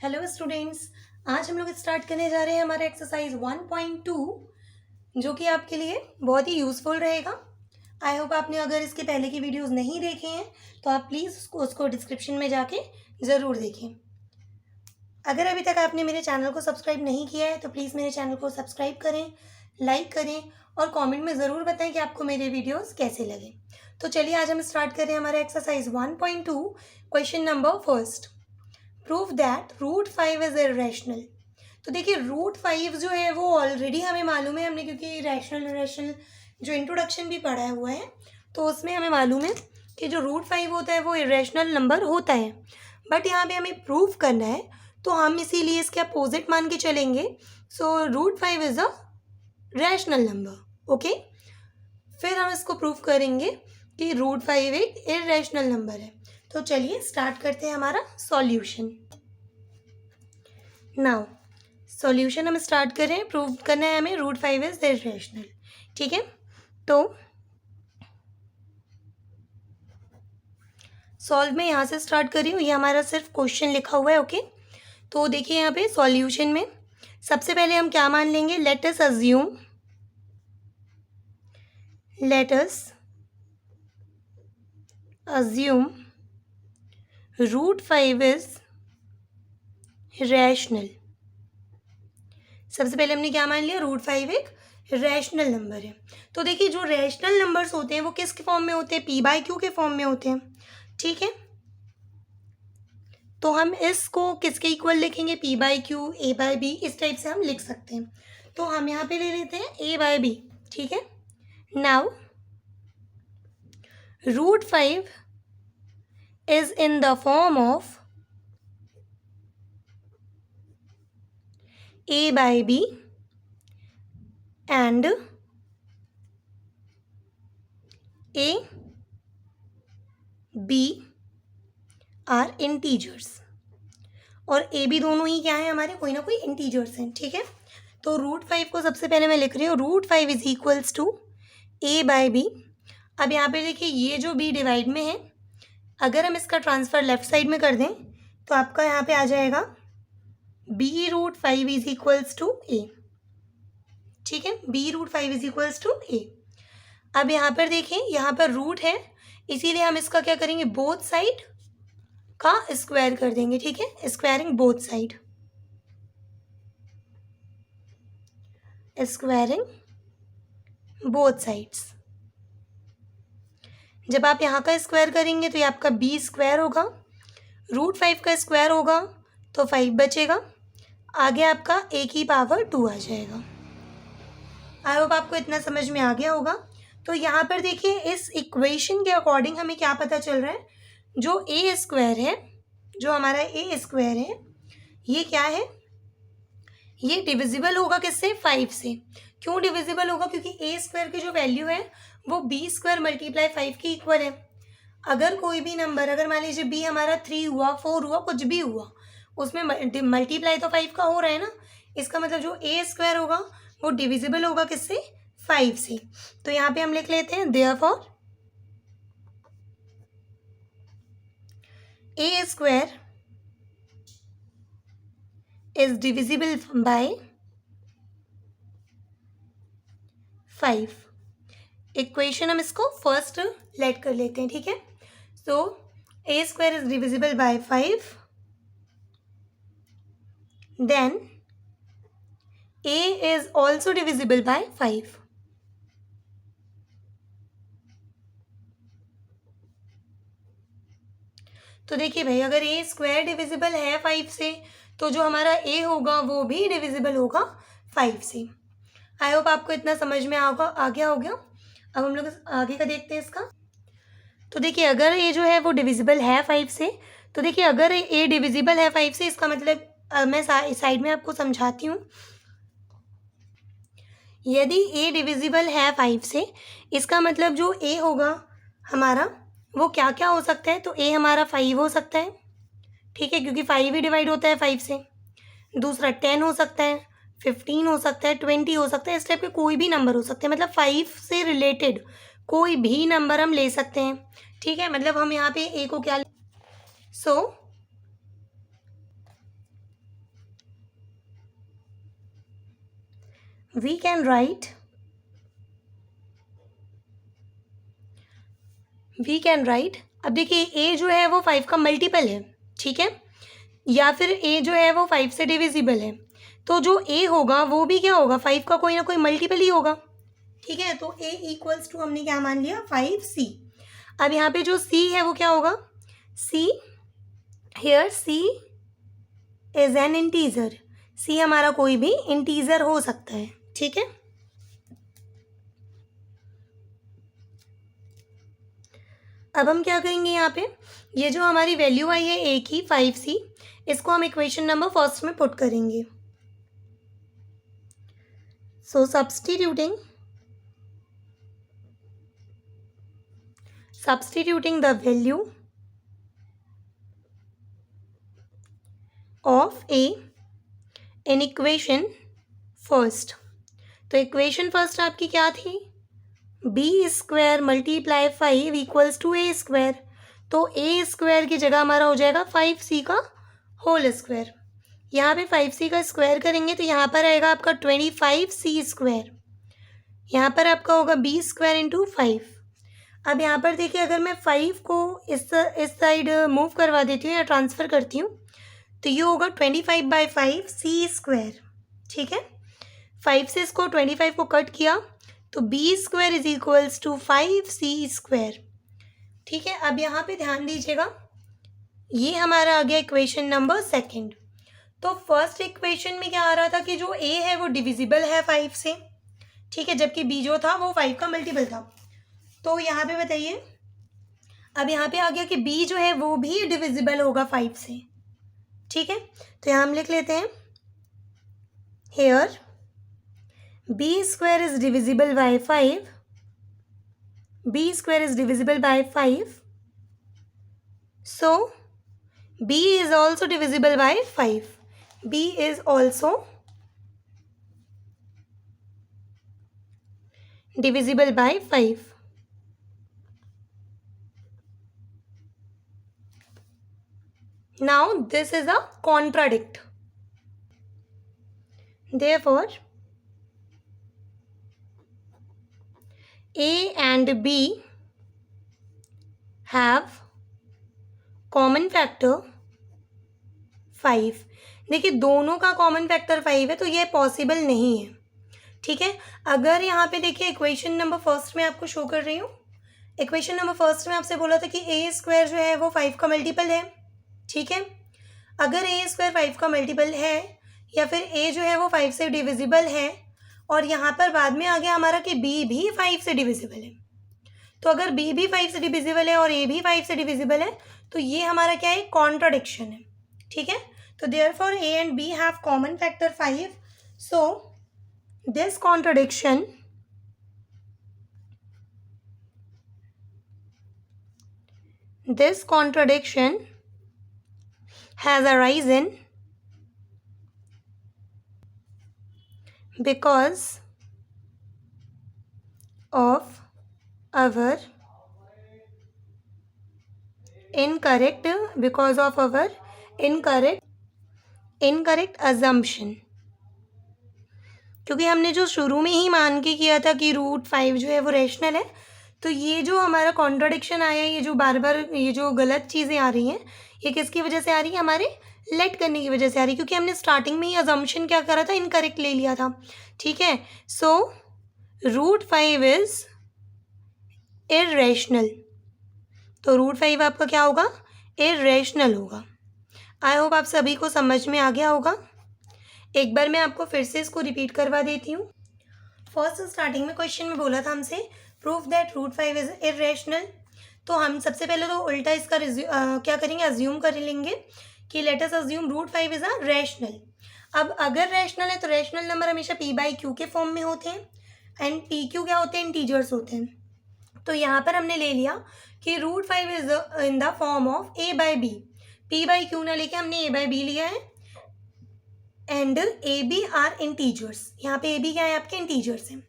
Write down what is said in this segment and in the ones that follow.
Hello students, आज हम लोग स्टार्ट करने जा रहे हैं हमारा एक्सरसाइज 1.2 जो कि आपके लिए बहुत ही यूज़फुल रहेगा। आई होप आपने अगर इसके पहले की वीडियोस नहीं देखे हैं तो आप प्लीज़ उसको डिस्क्रिप्शन में जाके ज़रूर देखें। अगर अभी तक आपने मेरे चैनल को सब्सक्राइब नहीं किया है तो प्लीज़ मेरे चैनल को सब्सक्राइब करें, लाइक करें और कॉमेंट में ज़रूर बताएं कि आपको मेरे वीडियोज़ कैसे लगे। तो चलिए आज हम स्टार्ट करें हमारा exercise 1.2। Question number first, prove that root 5 is irrational. तो देखिए रूट 5 जो है वो ऑलरेडी हमें मालूम है, हमने क्योंकि रैशनल जो इंट्रोडक्शन भी पढ़ा हुआ है तो उसमें हमें मालूम है कि जो रूट 5 होता है वो इरेशनल नंबर होता है। बट यहाँ पे हमें प्रूव करना है तो हम इसीलिए इसके अपोजिट मान के चलेंगे। So root 5 is a rational number. Okay, फिर हम इसको प्रूव करेंगे कि रूट 5 एक इरेशनल नंबर है। तो चलिए स्टार्ट करते हैं हमारा सॉल्यूशन। नाउ सॉल्यूशन हम स्टार्ट करें, प्रूव करना है हमें रूट 5 इज इरेशनल। ठीक है, तो सॉल्व में यहाँ से स्टार्ट कर रही हूँ, ये हमारा सिर्फ क्वेश्चन लिखा हुआ है। ओके, तो देखिए यहाँ पे सॉल्यूशन में सबसे पहले हम क्या मान लेंगे, let us assume root 5 is rational. सबसे पहले हमने क्या मान लिया, रूट 5 एक रैशनल नंबर है। तो देखिए जो रैशनल नंबर्स होते हैं वो किसके फॉर्म में होते हैं, पी बाई क्यू के फॉर्म में होते हैं। ठीक है, तो हम इसको किसके इक्वल लिखेंगे, P by Q, A by B, इस टाइप से हम लिख सकते हैं। तो हम यहाँ पे ले लेते हैं ए बाई बी। ठीक है, now root 5 is in the form of A by B and A B are integers, और ए बी दोनों ही क्या है हमारे, कोई ना कोई इंटीजर्स हैं। ठीक है, तो रूट 5 को सबसे पहले मैं लिख रही हूँ, root 5 is equals to A by B. अब यहाँ पे देखिए ये जो बी डिवाइड में है, अगर हम इसका ट्रांसफ़र लेफ्ट साइड में कर दें तो आपका यहाँ पे आ जाएगा b root 5 is equals to a. ठीक है, b root 5 is equals to a. अब यहाँ पर देखें, यहाँ पर रूट है इसीलिए हम इसका क्या करेंगे, बोथ साइड का स्क्वायर कर देंगे। ठीक है, squaring both side, squaring both sides. जब आप यहाँ का स्क्वायर करेंगे तो ये आपका बी स्क्वायर होगा, रूट 5 का स्क्वायर होगा तो 5 बचेगा, आगे आपका ए की पावर 2 आ जाएगा। आई होप आपको इतना समझ में आ गया होगा। तो यहाँ पर देखिए इस इक्वेशन के अकॉर्डिंग हमें क्या पता चल रहा है, जो ए स्क्वायर है, जो हमारा ए स्क्वायर है, ये क्या है, ये डिविजिबल होगा किससे, 5 से। क्यों डिविजिबल होगा, क्योंकि ए स्क्वायर की जो वैल्यू है वो बी स्क्वायर मल्टीप्लाई 5 की इक्वल है। अगर कोई भी नंबर, अगर मान लीजिए बी हमारा 3 हुआ, 4 हुआ, कुछ भी हुआ, उसमें मल्टीप्लाई तो 5 का हो रहा है ना, इसका मतलब जो ए स्क्वायर होगा वो डिविजिबल होगा किससे, 5 से। तो यहाँ पे हम लिख लेते हैं therefore a square is divisible by 5। Equation हम इसको फर्स्ट लेट कर लेते हैं। ठीक है, so a square is divisible by 5, then a is also divisible by 5. तो देखिए भाई, अगर a स्क्वायर डिविजिबल है 5 से तो जो हमारा a होगा वो भी डिविजिबल होगा 5 से। आई होप आपको इतना समझ में आ गया होगा। अब हम लोग आगे का देखते हैं इसका। तो देखिए अगर a जो है वो डिविजिबल है 5 से, तो देखिए अगर a डिविजिबल है 5 से, इसका मतलब मैं साइड में आपको समझाती हूँ। यदि a डिविजिबल है 5 से, इसका मतलब जो a होगा हमारा वो क्या क्या हो सकता है, तो a हमारा 5 हो सकता है। ठीक है, क्योंकि 5 ही डिवाइड होता है 5 से। दूसरा 10 हो सकता है, 15 हो सकता है, 20 हो सकता है, इस टाइप के कोई भी नंबर हो सकते हैं। मतलब 5 से रिलेटेड कोई भी नंबर हम ले सकते हैं। ठीक है, मतलब हम यहाँ पे a को क्या, सो वी कैन राइट अब देखिए ए जो है वो 5 का मल्टीपल है, ठीक है, या फिर ए जो है वो 5 से डिविजिबल है, तो जो ए होगा वो भी क्या होगा, 5 का कोई ना कोई मल्टीपल ही होगा, ठीक है। तो ए इक्वल्स टू हमने क्या मान लिया, 5c। अब यहाँ पे जो c है वो क्या होगा, c here c is an integer, c हमारा कोई भी इंटीजर हो सकता है, ठीक है। अब हम क्या करेंगे, यहाँ पे ये जो हमारी वैल्यू आई है ए की 5c, इसको हम इक्वेशन नंबर फर्स्ट में पुट करेंगे। So substituting the value of a in equation first, तो इक्वेशन फर्स्ट आपकी क्या थी, B square multiply 5 equals to A square, तो ए स्क्वायर की जगह हमारा हो जाएगा 5c का होल स्क्वायर। यहाँ पे 5c का स्क्वायर करेंगे तो यहाँ पर आएगा आपका 25c स्क्वायर, यहाँ पर आपका होगा बी स्क्वायर इंटू 5। अब यहाँ पर देखिए, अगर मैं 5 को इस साइड मूव करवा देती हूँ या ट्रांसफ़र करती हूँ तो ये होगा 25/5 सी स्क्वायर, ठीक है। 5 से इसको 25 को कट किया तो B square is equals to 5c square, ठीक है। अब यहाँ पे ध्यान दीजिएगा, ये हमारा आ गया इक्वेशन नंबर सेकंड। तो फर्स्ट इक्वेशन में क्या आ रहा था कि जो ए है वो डिविजिबल है 5 से, ठीक है, जबकि बी जो था वो 5 का मल्टीपल था। तो यहाँ पे बताइए, अब यहाँ पे आ गया कि b जो है वो भी डिविजिबल होगा 5 से, ठीक है। तो यहाँ हम लिख लेते हैं, here b square is divisible by 5, b square is divisible by 5, so b is also divisible by 5, b is also divisible by 5। Now this is a contradict. Therefore, A and B have common factor 5। देखिए दोनों का common factor 5 है तो ये possible नहीं है, ठीक है। अगर यहाँ पे देखिए इक्वेशन नंबर फर्स्ट में आपको शो कर रही हूँ, इक्वेशन नंबर फर्स्ट में आपसे बोला था कि ए स्क्वायर जो है वो 5 का मल्टीपल है, ठीक है। अगर ए स्क्वायर 5 का मल्टीपल है या फिर ए जो है वो 5 से डिविजिबल है और यहाँ पर बाद में आ गया हमारा कि बी भी 5 से डिविजिबल है, तो अगर बी भी 5 से डिविजिबल है और ए भी 5 से डिविजिबल है तो ये हमारा क्या है, कॉन्ट्राडिक्शन है, ठीक है। तो therefore A and B have common factor 5, so this contradiction has arisen because of our incorrect assumption, क्योंकि हमने जो शुरू में ही मान के किया था कि √5 जो है वो रैशनल है, तो ये जो हमारा कॉन्ट्राडिक्शन आया, ये जो बार बार ये जो गलत चीज़ें आ रही हैं, ये किसकी वजह से आ रही है, हमारे लेट करने की वजह से आ रही है, क्योंकि हमने स्टार्टिंग में ही अजम्पशन क्या करा था, इनकरेक्ट ले लिया था, ठीक है। सो √5 इज इर्रेशनल, तो √5 आपका क्या होगा, इर्रेशनल होगा। आई होप आप सभी को समझ में आ गया होगा। एक बार मैं आपको फिर से इसको रिपीट करवा देती हूँ। फर्स्ट स्टार्टिंग में क्वेश्चन में बोला था हमसे प्रूफ दैट √5 इज इर्रेशनल, तो हम सबसे पहले तो उल्टा इसका क्या करेंगे, अज्यूम कर लेंगे कि late us assume √5 is a rational. अब अगर रैशनल है तो रैशनल नंबर हमेशा p/q के फॉर्म में होते हैं एंड pq क्या होते हैं, इंटीजर्स होते हैं। तो यहाँ पर हमने ले लिया कि √5 is in the form of a/b, p/q ना लेके हमने a/b लिया है एंड ab आर इंटीजर्स, यहाँ पे ab क्या है, आपके इंटीजर्स हैं।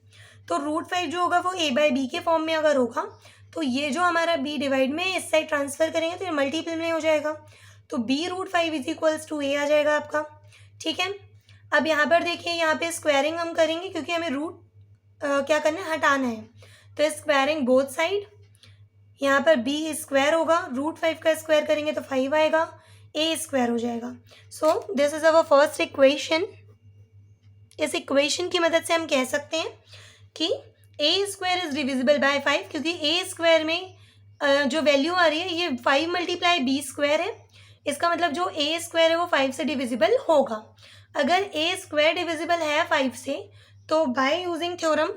तो √5 जो होगा वो a/b के फॉर्म में अगर होगा तो ये जो हमारा b डिवाइड में इस साइड ट्रांसफर करेंगे तो ये मल्टीपल में हो जाएगा, तो b √5 is equals to a आ जाएगा आपका, ठीक है। अब यहाँ पर देखिए, यहाँ पे स्क्वायरिंग हम करेंगे क्योंकि हमें रूट क्या करना है, हटाना है। तो स्क्वायरिंग बोथ साइड, यहाँ पर बी स्क्वायर होगा, √5 का स्क्वायर करेंगे तो 5 आएगा, ए स्क्वायर हो जाएगा। So this is our first equation. इस इक्वेशन की मदद से हम कह सकते हैं कि ए स्क्वायर इज डिविजिबल बाय 5, क्योंकि ए स्क्वायर में जो वैल्यू आ रही है ये 5 मल्टीप्लाई बी स्क्वायर है। इसका मतलब जो ए स्क्वायर है वो 5 से डिविजिबल होगा। अगर ए स्क्वायर डिविजिबल है 5 से, तो by using theorem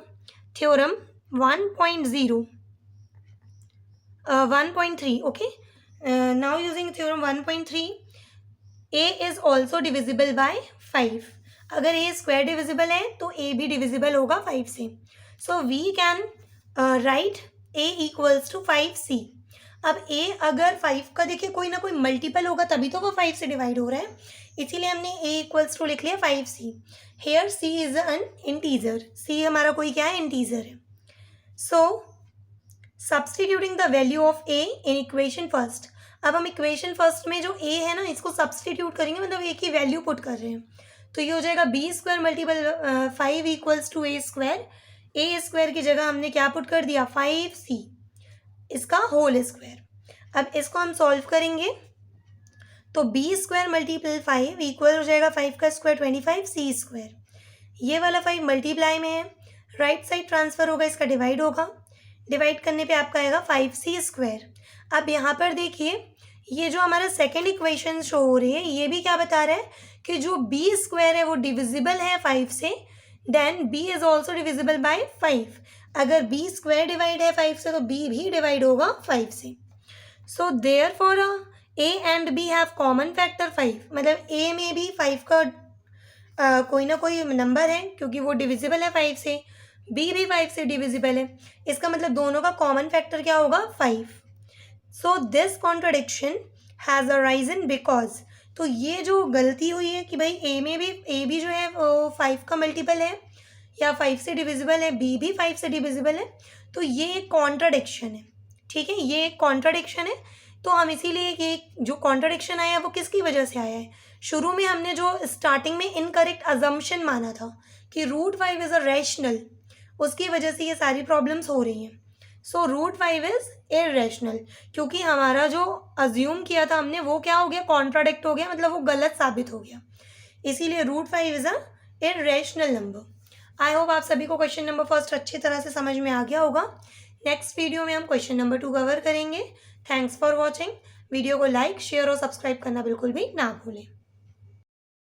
1.3, okay, now using theorem 1.3, A is also divisible by 5। अगर ए स्क्वायर डिविजिबल है तो ए भी डिविजिबल होगा 5 से। So we can write A equals to 5c। अब ए अगर 5 का देखिए कोई ना कोई मल्टीपल होगा तभी तो वो 5 से डिवाइड हो रहा है, इसीलिए हमने ए इक्वल्स टू लिख लिया 5c। Here c is an integer, c हमारा कोई क्या है, इंटीजर है। So substituting the value of a in equation first. अब हम इक्वेशन फर्स्ट में जो ए है ना, इसको सब्सटीट्यूट करेंगे, मतलब ए की वैल्यू पुट कर रहे हैं। तो ये हो जाएगा B square multiple 5 equals to A square. A square की जगह हमने क्या पुट कर दिया, 5c, इसका होल स्क्वायर। अब इसको हम सॉल्व करेंगे तो बी स्क्वायर मल्टीपल 5 इक्वल हो जाएगा 5 का स्क्वायर 25 c स्क्वायर। ये वाला 5 मल्टीप्लाई में है, राइट साइड ट्रांसफर होगा, इसका डिवाइड होगा, डिवाइड करने पे आपका आएगा 5c स्क्वायर। अब यहाँ पर देखिए, ये जो हमारा सेकेंड इक्वेशन शो हो रही है, ये भी क्या बता रहा है कि जो b स्क्वायर है वो डिविजिबल है 5 से, then b is also divisible by 5। अगर b स्क्वायर डिवाइड है 5 से तो b भी डिवाइड होगा 5 से। So therefore a and b have common factor 5, मतलब a में भी 5 का कोई ना कोई नंबर है क्योंकि वो डिविजिबल है 5 से, b भी 5 से डिविजिबल है, इसका मतलब दोनों का कॉमन फैक्टर क्या होगा, 5। So this contradiction has arisen because, तो ये जो गलती हुई है कि भाई ए में भी ए भी जो है वो 5 का मल्टीपल है या 5 से डिविजिबल है, बी भी 5 से डिविजिबल है, तो ये एक कॉन्ट्रडिक्शन है। ठीक है, ये एक कॉन्ट्रडिक्शन है। तो हम इसीलिए ये जो कॉन्ट्रडिक्शन आया वो किसकी वजह से आया है, शुरू में हमने जो स्टार्टिंग में इनकरेक्ट अजम्पशन माना था कि √5 इज़ अ रैशनल, उसकी वजह से ये सारी प्रॉब्लम्स हो रही हैं। सो √5 इज़ इर्रेशनल, क्योंकि हमारा जो अज्यूम किया था हमने वो क्या हो गया, कॉन्ट्राडिक्ट हो गया, मतलब वो गलत साबित हो गया, इसीलिए √5 is a irrational number. I hope आप सभी को क्वेश्चन नंबर फर्स्ट अच्छी तरह से समझ में आ गया होगा। नेक्स्ट वीडियो में हम क्वेश्चन नंबर 2 कवर करेंगे। Thanks for watching. वीडियो को लाइक, शेयर और सब्सक्राइब करना बिल्कुल भी ना भूलें।